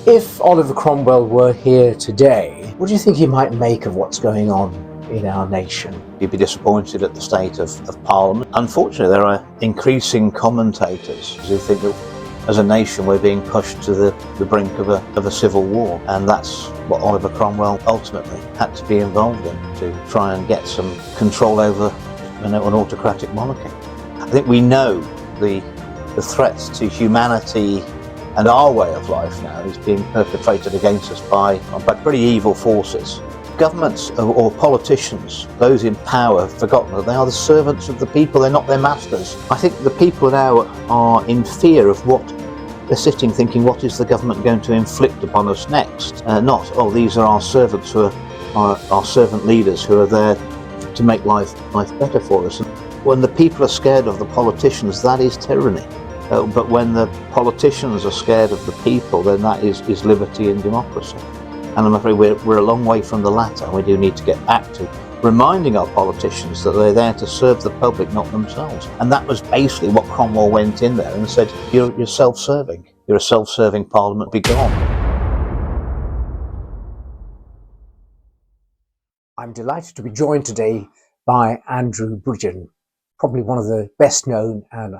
If Oliver Cromwell were here today, what do you think he might make of what's going on in our nation? You'd be disappointed at the state of Parliament. Unfortunately, there are increasing commentators who think that as a nation we're being pushed to the brink of a civil war, and that's what Oliver Cromwell ultimately had to be involved in, to try and get some control over an autocratic monarchy. I think we know the threats to humanity and our way of life now is being perpetrated against us by pretty evil forces. Governments or politicians, those in power, have forgotten that they are the servants of the people, they're not their masters. I think the people now are in fear of what they're sitting thinking, what is the government going to inflict upon us next? Not, oh, these are our servants who are our servant leaders who are there to make life better for us. And when the people are scared of the politicians, that is tyranny. But when the politicians are scared of the people, then that is liberty and democracy. And I'm afraid we're a long way from the latter. We do need to get back to reminding our politicians that they're there to serve the public, not themselves. And that was basically what Cromwell went in there and said, you're self-serving. You're a self-serving parliament, be gone. I'm delighted to be joined today by Andrew Bridgen, probably one of the best known and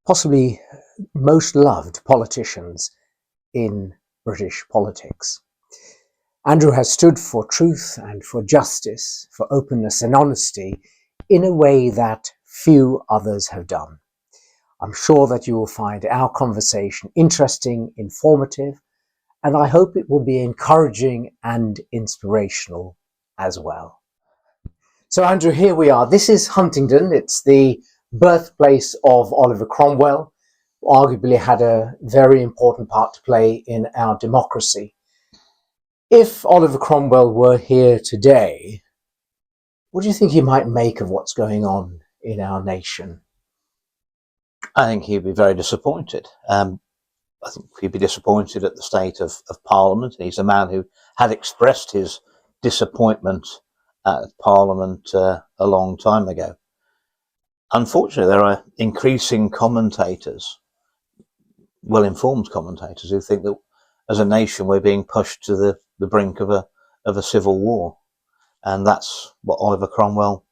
possibly most loved politicians in British politics. Andrew has stood for truth and for justice, for openness and honesty in a way that few others have done. I'm sure that you will find our conversation interesting, informative, and I hope it will be encouraging and inspirational as well. So Andrew, here we are. This is Huntingdon. It's the birthplace of Oliver Cromwell, who arguably had a very important part to play in our democracy. If Oliver Cromwell were here today, what do you think he might make of what's going on in our nation? I think he'd be very disappointed. I think he'd be disappointed at the state of Parliament. He's a man who had expressed his disappointment at Parliament a long time ago. Unfortunately, there are increasing commentators, well-informed commentators, who think that as a nation we're being pushed to the brink of a civil war, and that's what Oliver Cromwell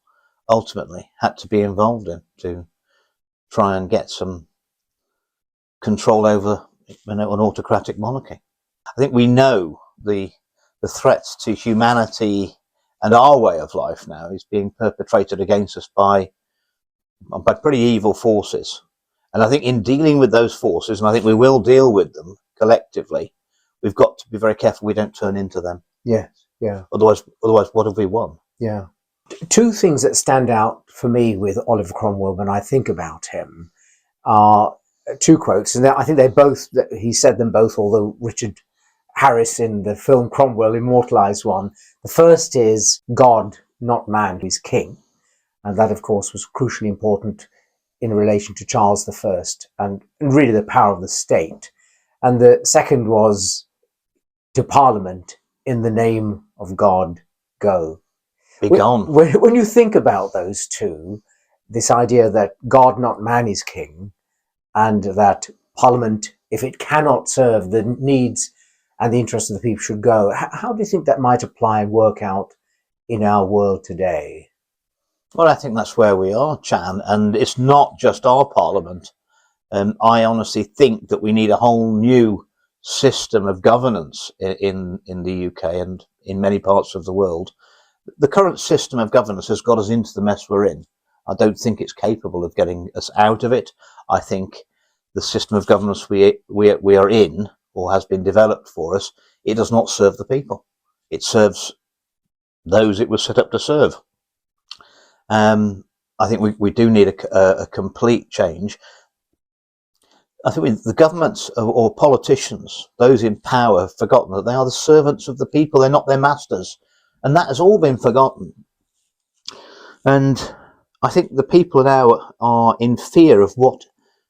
ultimately had to be involved in, to try and get some control over an autocratic monarchy. I think we know the threats to humanity and our way of life now is being perpetrated against us by pretty evil forces. And I think in dealing with those forces, and I think we will deal with them collectively, we've got to be very careful we don't turn into them. Yes, yeah. Otherwise, what have we won? Yeah. Two things that stand out for me with Oliver Cromwell when I think about him are two quotes, and I think he said them both, although Richard Harris in the film Cromwell immortalized one. The first is, God, not man, is king. And that, of course, was crucially important in relation to Charles I and really the power of the state. And the second was, to Parliament, in the name of God, go. Be gone. When you think about those two, this idea that God, not man, is king, and that Parliament, if it cannot serve the needs and the interests of the people, should go, how do you think that might apply and work out in our world today? Well, I think that's where we are, Chan, and it's not just our Parliament. I honestly think that we need a whole new system of governance in the UK and in many parts of the world. The current system of governance has got us into the mess we're in. I don't think it's capable of getting us out of it. I think the system of governance we are in, or has been developed for us, it does not serve the people. It serves those it was set up to serve. I think we do need a complete change. I think the governments or politicians, those in power, have forgotten that they are the servants of the people, they're not their masters. And that has all been forgotten. And I think the people now are in fear of what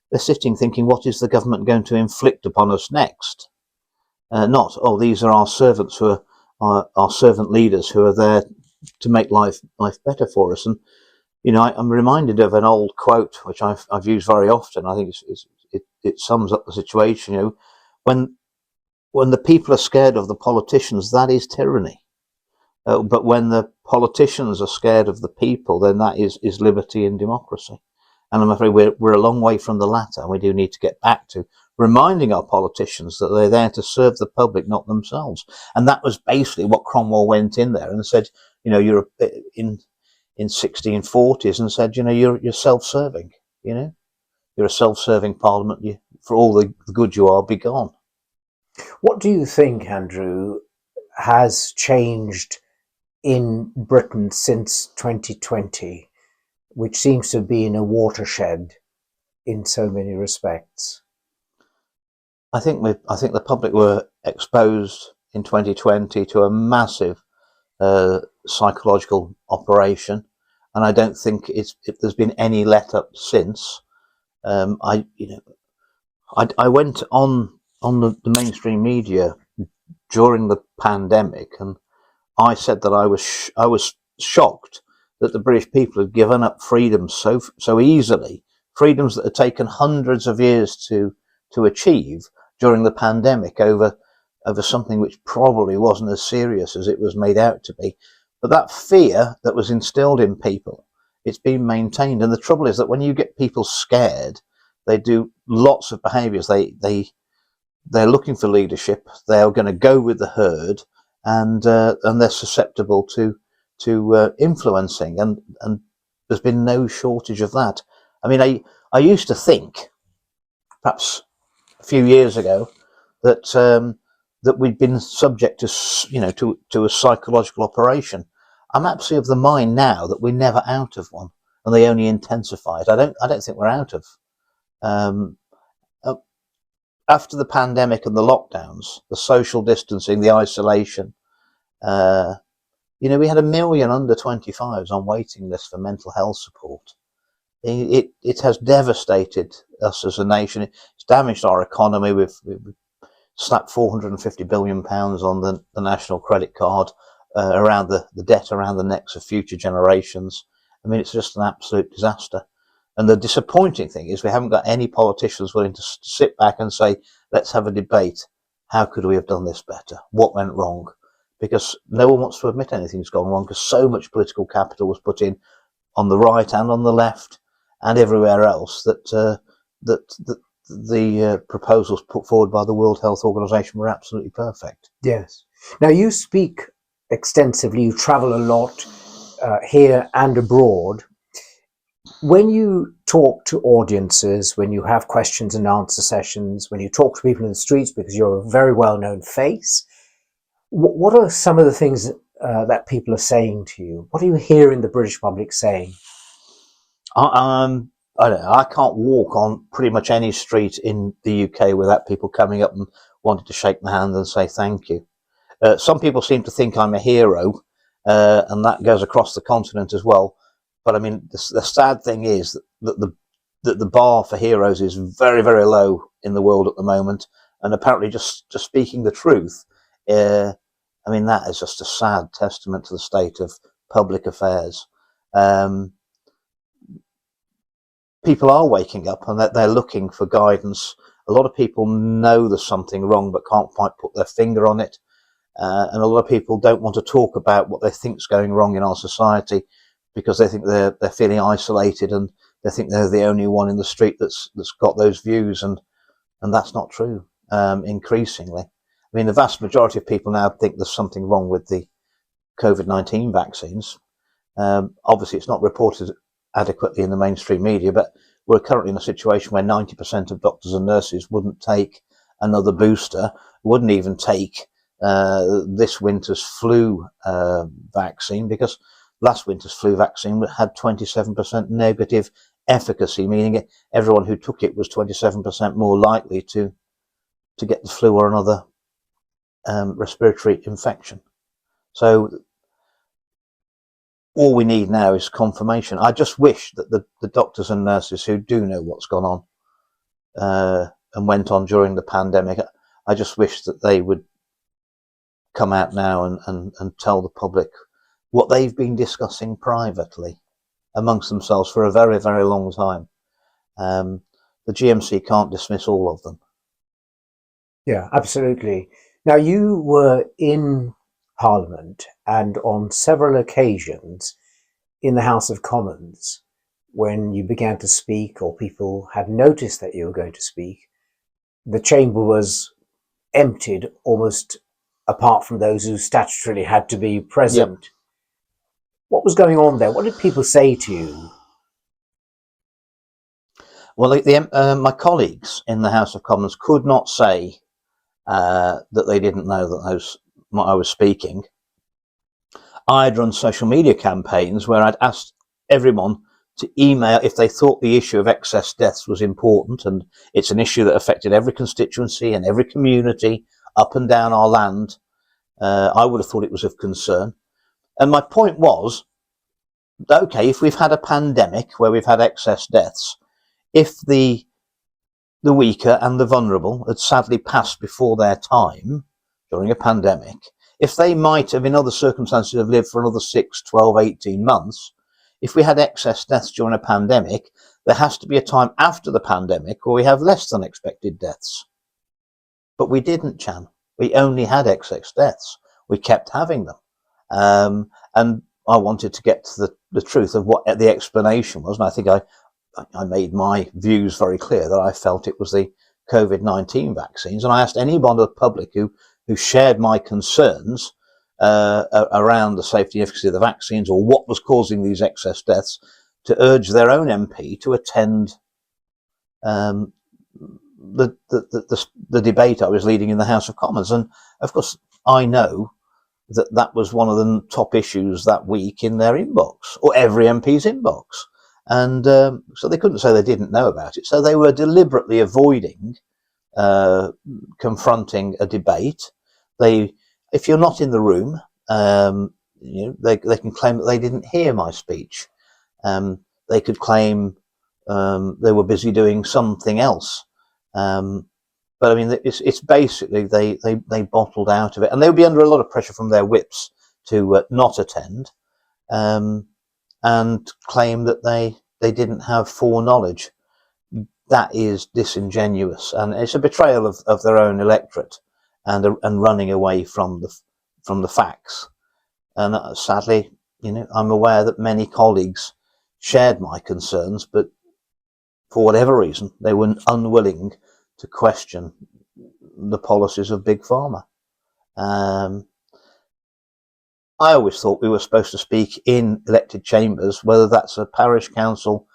they're sitting thinking, what is the government going to inflict upon us next? Not, oh, these are our servants who are our servant leaders who are there to make life better for us. And you know, I'm reminded of an old quote which I've used very often. I think it sums up the situation. You know, when the people are scared of the politicians, that is tyranny. But when the politicians are scared of the people, then that is liberty and democracy. And I'm afraid we're a long way from the latter. We do need to get back to reminding our politicians that they're there to serve the public, not themselves. And that was basically what Cromwell went in there and said, you're in 1640s and said, you're self-serving, you're a self-serving parliament. For all the good you are, be gone. What do you think, Andrew, has changed in Britain since 2020, which seems to have been a watershed in so many respects? I think the public were exposed in 2020 to a massive psychological operation, and I don't think there's been any let up since. I went on the mainstream media during the pandemic, and I said that I was shocked that the British people had given up freedoms so easily, freedoms that had taken hundreds of years to achieve during the pandemic over something which probably wasn't as serious as it was made out to be. But that fear that was instilled in people, it's been maintained. And the trouble is that when you get people scared, they do lots of behaviours. They're looking for leadership. They are going to go with the herd, and they're susceptible to influencing. And there's been no shortage of that. I mean, I used to think, perhaps a few years ago, that we'd been subject to a psychological operation. I'm absolutely of the mind now that we're never out of one, and they only intensify it. I don't think we're out of. After the pandemic and the lockdowns, the social distancing, the isolation, we had 1 million under 25s on waiting lists for mental health support. It has devastated us as a nation. It's damaged our economy. We've slapped £450 billion on the national credit card, around the debt around the necks of future generations. I mean, it's just an absolute disaster. And the disappointing thing is we haven't got any politicians willing to sit back and say, let's have a debate. How could we have done this better? What went wrong? Because no one wants to admit anything's gone wrong, because so much political capital was put in on the right and on the left and everywhere else that the proposals put forward by the World Health Organization were absolutely perfect. Yes. Now, you speak extensively, you travel a lot here and abroad. When you talk to audiences, when you have questions and answer sessions, when you talk to people in the streets, because you're a very well-known face, what are some of the things that people are saying to you? What are you hearing the British public saying? I don't know. I can't walk on pretty much any street in the UK without people coming up and wanting to shake my hand and say thank you. Some people seem to think I'm a hero, and that goes across the continent as well. But I mean, the sad thing is that the bar for heroes is very, very low in the world at the moment. And apparently, just speaking the truth, I mean, that is just a sad testament to the state of public affairs. People are waking up and they're looking for guidance. A lot of people know there's something wrong but can't quite put their finger on it. And a lot of people don't want to talk about what they think's going wrong in our society, because they think they're feeling isolated and they think they're the only one in the street that's got those views, and that's not true. Increasingly, I mean, the vast majority of people now think there's something wrong with the COVID-19 vaccines. Obviously, it's not reported adequately in the mainstream media, but we're currently in a situation where 90% of doctors and nurses wouldn't take another booster, wouldn't even take this winter's flu vaccine, because last winter's flu vaccine had 27% negative efficacy, meaning everyone who took it was 27% more likely to get the flu or another respiratory infection. So all we need now is confirmation. I just wish that the doctors and nurses who do know what's gone on and went on during the pandemic, I just wish that they would come out now and tell the public what they've been discussing privately amongst themselves for a very, very long time. The GMC can't dismiss all of them. Yeah, absolutely. Now, you were in Parliament and on several occasions in the House of Commons when you began to speak or people had noticed that you were going to speak. The chamber was emptied almost apart from those who statutorily had to be Yep. present. What was going on there? What did people say to you? Well, my colleagues in the House of Commons could not say that they didn't know that I was speaking. I'd run social media campaigns where I'd asked everyone to email if they thought the issue of excess deaths was important, and it's an issue that affected every constituency and every community up and down our land. I would have thought it was of concern. And my point was, okay, if we've had a pandemic where we've had excess deaths, if the weaker and the vulnerable had sadly passed before their time during a pandemic, if they might have in other circumstances have lived for another 6, 12, 18 months, if we had excess deaths during a pandemic, there has to be a time after the pandemic where we have less than expected deaths. But we didn't, Chan. We only had excess deaths. We kept having them. And I wanted to get to the truth of what the explanation was. And I think I made my views very clear that I felt it was the COVID-19 vaccines. And I asked anyone of the public who shared my concerns around the safety and efficacy of the vaccines or what was causing these excess deaths to urge their own MP to attend the debate I was leading in the House of Commons. And of course, I know that was one of the top issues that week in their inbox, or every MP's inbox. And so they couldn't say they didn't know about it. So they were deliberately avoiding confronting a debate. If you're not in the room, they can claim that they didn't hear my speech. They could claim they were busy doing something else. But I mean, it's basically they bottled out of it, and they would be under a lot of pressure from their whips to not attend, and claim that they didn't have foreknowledge. That is disingenuous, and it's a betrayal of their own electorate, and running away from the facts. And sadly, I'm aware that many colleagues shared my concerns, but for whatever reason, they were unwilling to question the policies of Big Pharma. I always thought we were supposed to speak in elected chambers, whether that's a parish council,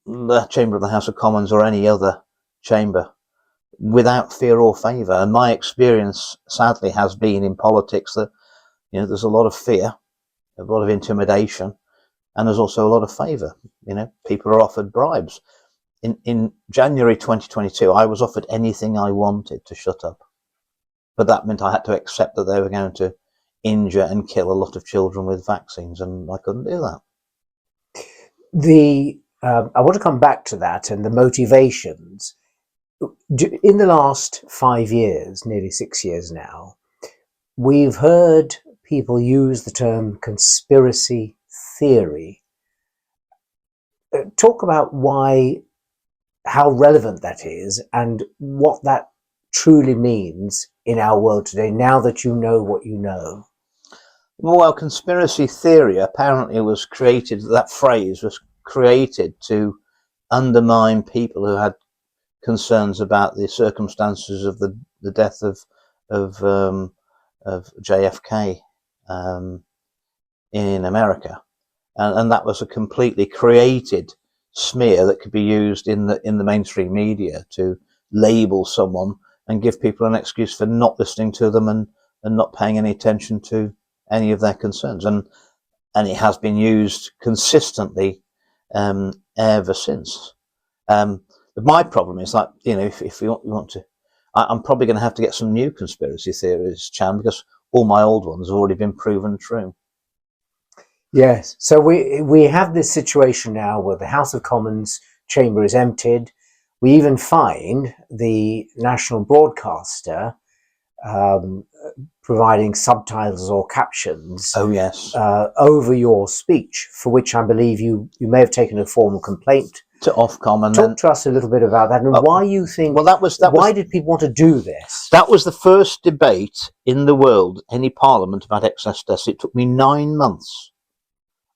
the chamber of the House of Commons, or any other chamber, without fear or favour. And my experience, sadly, has been in politics that there's a lot of fear, a lot of intimidation, and there's also a lot of favour. People are offered bribes. In January 2022, I was offered anything I wanted to shut up. But that meant I had to accept that they were going to injure and kill a lot of children with vaccines, and I couldn't do that. I want to come back to that and the motivations. In the last 5 years, nearly 6 years now, we've heard people use the term conspiracy theory. Talk about how relevant that is and what that truly means in our world today, now that you know what you know. Well, conspiracy theory apparently that phrase was created to undermine people who had concerns about the circumstances of the death of JFK in America. And that was a completely created smear that could be used in the mainstream media to label someone and give people an excuse for not listening to them and not paying any attention to any of their concerns. And it has been used consistently ever since. But my problem is that, if we want to, I'm probably going to have to get some new conspiracy theories, Chan, because all my old ones have already been proven true. Yes. So we have this situation now where the House of Commons chamber is emptied. We even find the national broadcaster um, providing subtitles or captions Oh yes. over your speech, for which I believe you may have taken a formal complaint To Ofcom, and Talk to us a little bit about that, and why you think. Well, why did people want to do this? That was the first debate in the world, any parliament, about excess deaths. It took me 9 months.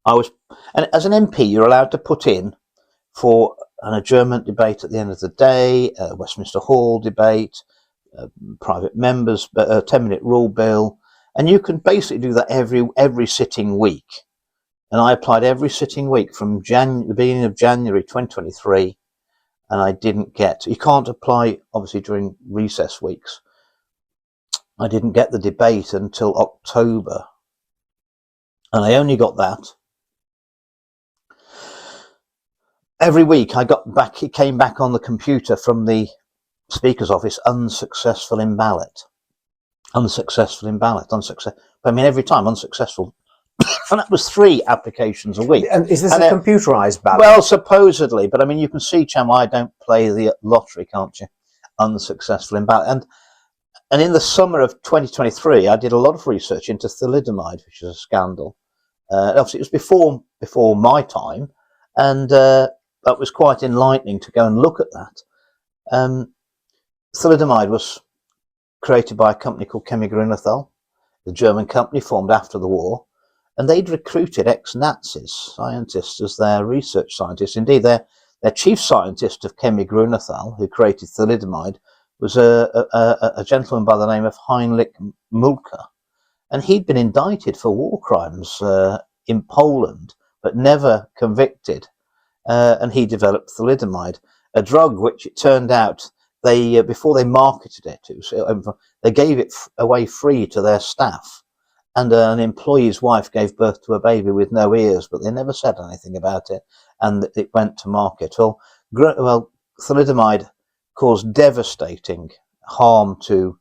And as an MP, you're allowed to put in for an adjournment debate at the end of the day, a Westminster Hall debate, private members, a 10-minute rule bill, and you can basically do that every sitting week. And I applied every sitting week from the beginning of January 2023, and I didn't get. You can't apply, obviously, during recess weeks. I didn't get the debate until October, and I only got that. Every week I got back, it came back on the computer from the Speaker's office, unsuccessful in ballot. Unsuccessful in ballot, unsuccessful. I mean, every time unsuccessful. And that was 3 applications a week. And is this a computerised ballot? Well, supposedly, but I mean, you can see, Cham, I don't play the lottery, can't you? Unsuccessful in ballot. And in the summer of 2023, I did a lot of research into thalidomide, which is a scandal. Obviously, it was before my time, and that was quite enlightening to go and look at that. Thalidomide was created by a company called Grünenthal, the German company formed after the war, and they'd recruited ex-Nazis, scientists, as their research scientists. Indeed, their chief scientist of Grünenthal, who created thalidomide, was a gentleman by the name of Heinrich Mulker, and he'd been indicted for war crimes in Poland, but never convicted. And he developed thalidomide, a drug which it turned out they before they marketed it, they gave it away free to their staff. And an employee's wife gave birth to a baby with no ears, but they never said anything about it, and it went to market. Well, thalidomide caused devastating harm to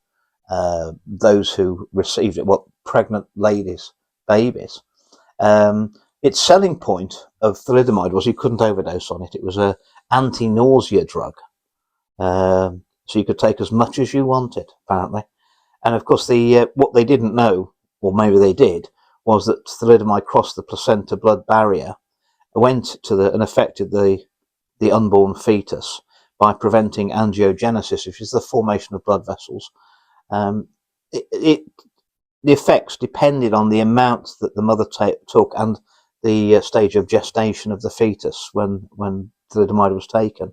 those who received it, pregnant ladies, babies. Its selling point of thalidomide was you couldn't overdose on it. It was an anti-nausea drug, so you could take as much as you wanted, apparently. And of course, what they didn't know, or maybe they did, was that thalidomide crossed the placenta blood barrier, went to and affected the unborn fetus by preventing angiogenesis, which is the formation of blood vessels. The effects depended on the amount that the mother took and the stage of gestation of the fetus when thalidomide was taken.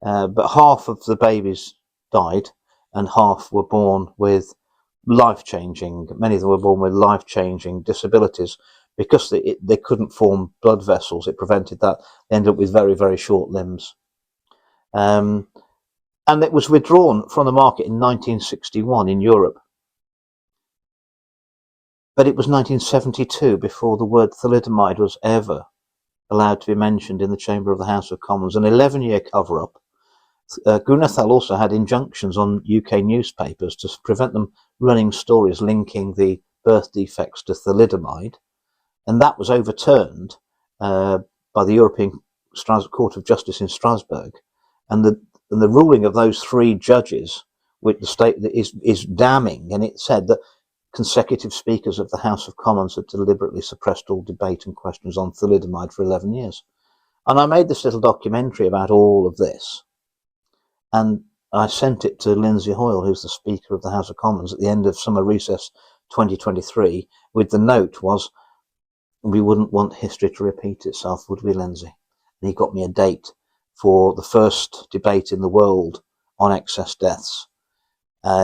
But half of the babies died, and half were born with many of them were born with life-changing disabilities because they couldn't form blood vessels. It prevented that. They ended up with very, very short limbs. And it was withdrawn from the market in 1961 in Europe. But it was 1972 before the word thalidomide was ever allowed to be mentioned in the chamber of the House of Commons. An 11-year cover-up. Grünenthal also had injunctions on UK newspapers to prevent them running stories linking the birth defects to thalidomide, and that was overturned by the European Court of Justice in Strasbourg. And the ruling of those 3 judges, which the state is damning, and it said that consecutive speakers of the House of Commons had deliberately suppressed all debate and questions on thalidomide for 11 years. And I made this little documentary about all of this, and I sent it to Lindsay Hoyle, who's the Speaker of the House of Commons, at the end of summer recess 2023, with the note was, we wouldn't want history to repeat itself, would we, Lindsay? And he got me a date for the first debate in the world on excess deaths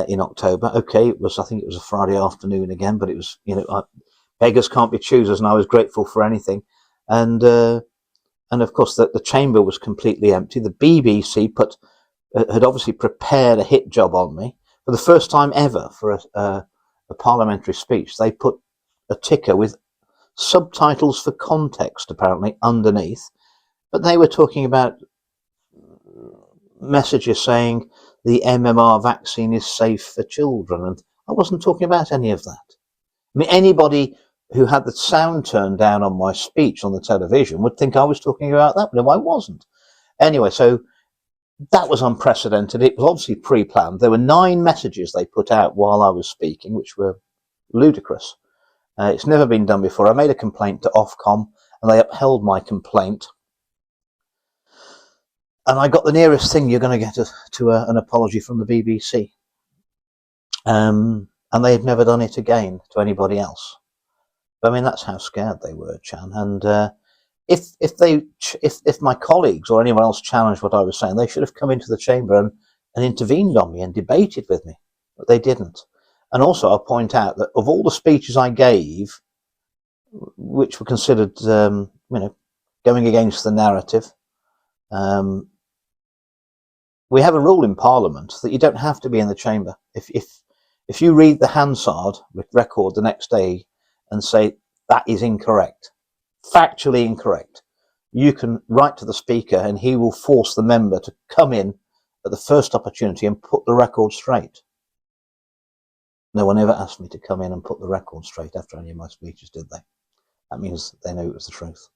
in October. Okay, I think it was a Friday afternoon again, but it was, beggars can't be choosers, and I was grateful for anything. And of course, the chamber was completely empty. The BBC had obviously prepared a hit job on me. For the first time ever for a parliamentary speech, they put a ticker with subtitles for context, apparently, underneath. But they were talking about messages saying the MMR vaccine is safe for children, and I wasn't talking about any of that. I mean, anybody who had the sound turned down on my speech on the television would think I was talking about that, but no, I wasn't. Anyway, so that was unprecedented. It was obviously pre-planned. There were 9 messages they put out while I was speaking, which were ludicrous. It's never been done before. I made a complaint to Ofcom, and they upheld my complaint. And I got the nearest thing you're going to get to an apology from the BBC. And they've never done it again to anybody else. I mean, that's how scared they were, Chan. And if my colleagues or anyone else challenged what I was saying, they should have come into the chamber and intervened on me and debated with me, but they didn't. And also, I'll point out that of all the speeches I gave, which were considered, going against the narrative, we have a rule in Parliament that you don't have to be in the chamber. If you read the Hansard record the next day and say that is incorrect, factually incorrect, you can write to the Speaker and he will force the member to come in at the first opportunity and put the record straight. No one ever asked me to come in and put the record straight after any of my speeches, did they? That means they know it was the truth.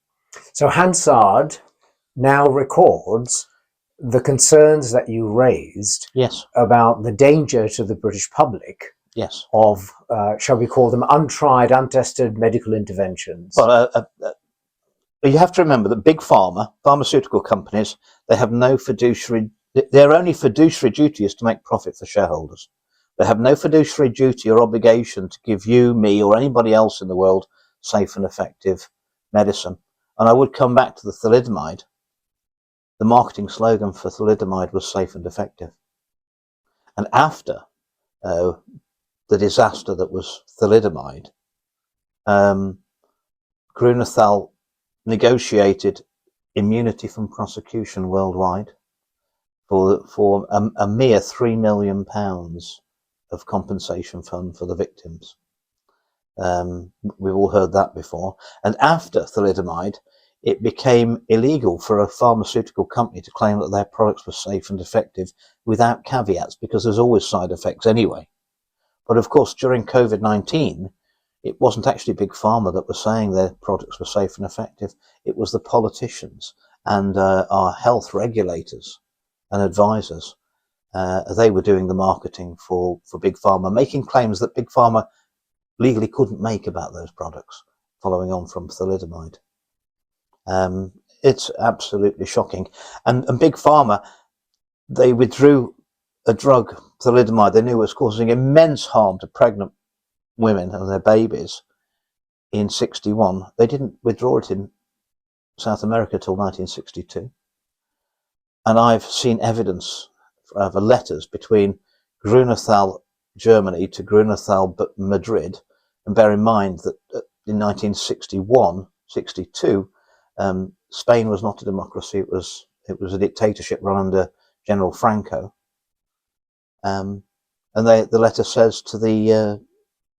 So Hansard now records the concerns that you raised, yes, about the danger to the British public, yes, of, shall we call them, untried, untested medical interventions. Well, you have to remember that big pharma, pharmaceutical companies, they have no fiduciary, their only fiduciary duty is to make profit for shareholders. They have no fiduciary duty or obligation to give you, me, or anybody else in the world safe and effective medicine. And I would come back to the thalidomide. The marketing slogan for thalidomide was safe and effective. And after the disaster that was thalidomide, Grunethal negotiated immunity from prosecution worldwide for a mere £3 million of compensation fund for the victims. We've all heard that before. And after thalidomide, it became illegal for a pharmaceutical company to claim that their products were safe and effective without caveats, because there's always side effects anyway. But of course, during COVID-19, it wasn't actually Big Pharma that was saying their products were safe and effective. It was the politicians and our health regulators and advisors. They were doing the marketing for Big Pharma, making claims that Big Pharma legally couldn't make about those products, following on from thalidomide. It's absolutely shocking. And Big Pharma, they withdrew a drug, thalidomide, they knew was causing immense harm to pregnant women and their babies in 1961. They didn't withdraw it in South America till 1962. And I've seen evidence of letters between Grunethal, Germany, to Grunethal, Madrid. And bear in mind that in 1961, 62, Spain was not a democracy. It was a dictatorship run under General Franco. And the letter says to the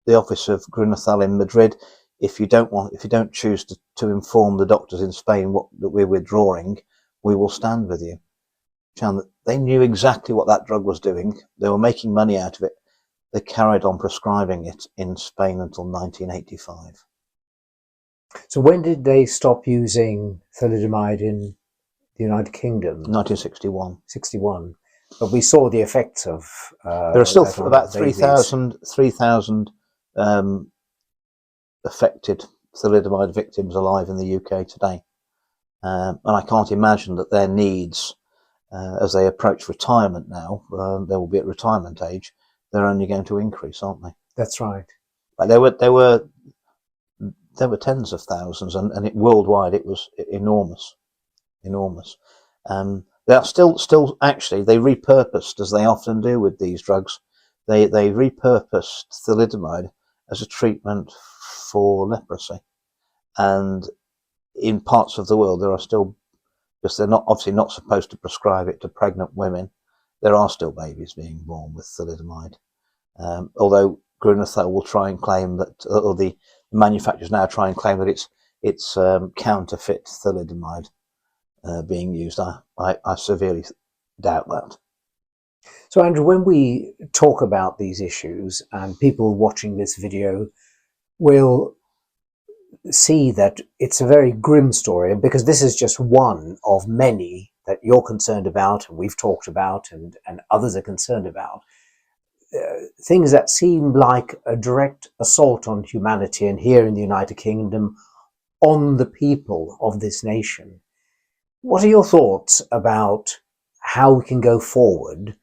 office of Grunethal in Madrid, if you don't choose to inform the doctors in Spain that we're withdrawing, we will stand with you. They knew exactly what that drug was doing. They were making money out of it. They carried on prescribing it in Spain until 1985. So when did they stop using thalidomide in the United Kingdom? 1961. 61. But we saw the effects of... there are still about 3,000 affected thalidomide victims alive in the UK today. And I can't imagine that their needs, as they approach retirement now, they will be at retirement age, they're only going to increase, aren't they? That's right. But there were tens of thousands, and worldwide it was enormous. They are still actually, they repurposed, as they often do with these drugs, they repurposed thalidomide as a treatment for leprosy. And in parts of the world, there are still, because they're obviously not supposed to prescribe it to pregnant women, there are still babies being born with thalidomide. Although Grunethal will try and claim that, or the manufacturers now try and claim that it's counterfeit thalidomide being used. I severely doubt that. So Andrew, when we talk about these issues, and people watching this video will see that it's a very grim story, because this is just one of many that you're concerned about, and we've talked about, and others are concerned about, things that seem like a direct assault on humanity, and here in the United Kingdom, on the people of this nation. What are your thoughts about how we can go forward,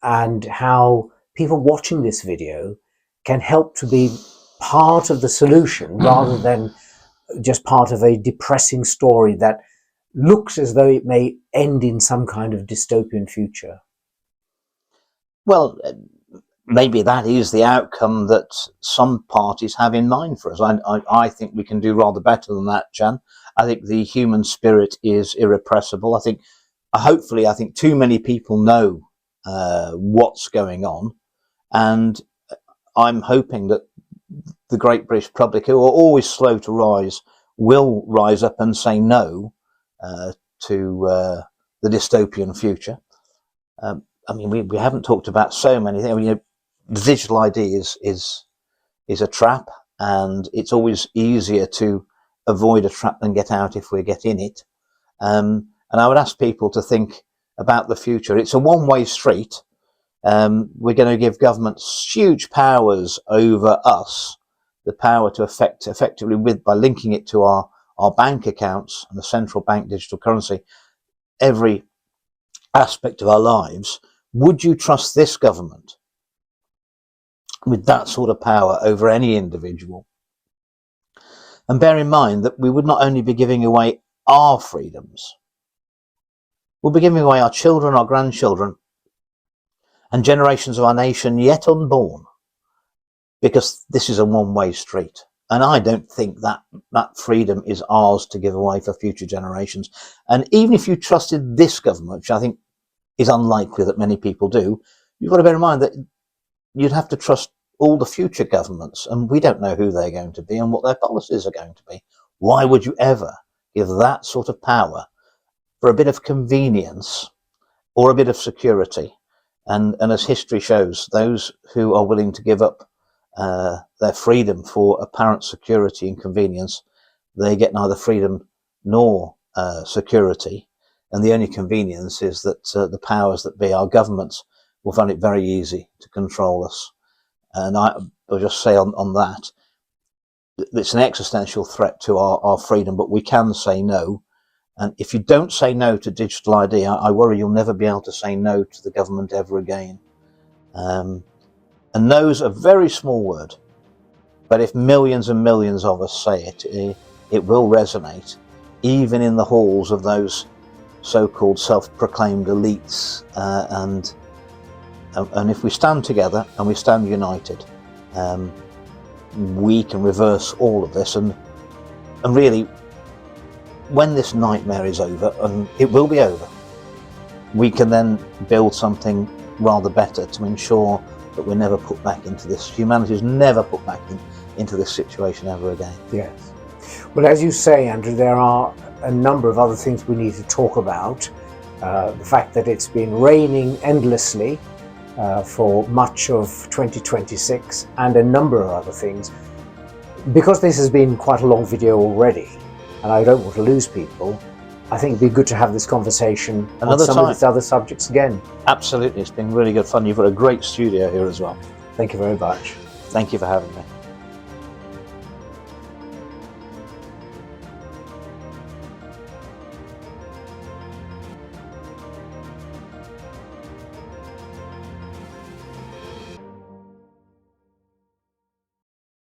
and how people watching this video can help to be part of the solution rather than just part of a depressing story that looks as though it may end in some kind of dystopian future? Well, maybe that is the outcome that some parties have in mind for us. I think we can do rather better than that, Jan. I think the human spirit is irrepressible. I think too many people know what's going on, and I'm hoping that the great British public, who are always slow to rise, will rise up and say no to the dystopian future. I mean, we haven't talked about so many things. You know, the digital ID is a trap, and it's always easier to avoid a trap than get out if we get in it. And I would ask people to think about the future. It's a one-way street. We're going to give governments huge powers over us, the power to effectively by linking it to our bank accounts and the central bank digital currency, every aspect of our lives. Would you trust this government with that sort of power over any individual? And bear in mind that we would not only be giving away our freedoms, we'll be giving away our children, our grandchildren, and generations of our nation yet unborn, because this is a one-way street. And I don't think that freedom is ours to give away for future generations. And even if you trusted this government, which I think is unlikely that many people do, you've got to bear in mind that you'd have to trust all the future governments, and we don't know who they're going to be and what their policies are going to be. Why would you ever give that sort of power for a bit of convenience or a bit of security? And as history shows, those who are willing to give up their freedom for apparent security and convenience, they get neither freedom nor security. And the only convenience is that the powers that be, our governments, will find it very easy to control us. And I'll just say on that, it's an existential threat to our freedom, but we can say no. And if you don't say no to digital ID, I worry you'll never be able to say no to the government ever again. And no's a very small word, but if millions and millions of us say it, it will resonate, even in the halls of those so-called self-proclaimed elites. And if we stand together and we stand united, we can reverse all of this. And really, when this nightmare is over, and it will be over, we can then build something rather better to ensure that we're never put back into this. Humanity is never put back into this situation ever again. Yes. Well, as you say, Andrew, there are a number of other things we need to talk about. The fact that it's been raining endlessly for much of 2026, and a number of other things. Because this has been quite a long video already, and I don't want to lose people, I think it'd be good to have this conversation on some of these other subjects again. Absolutely, it's been really good fun. You've got a great studio here as well. Thank you very much. Thank you for having me.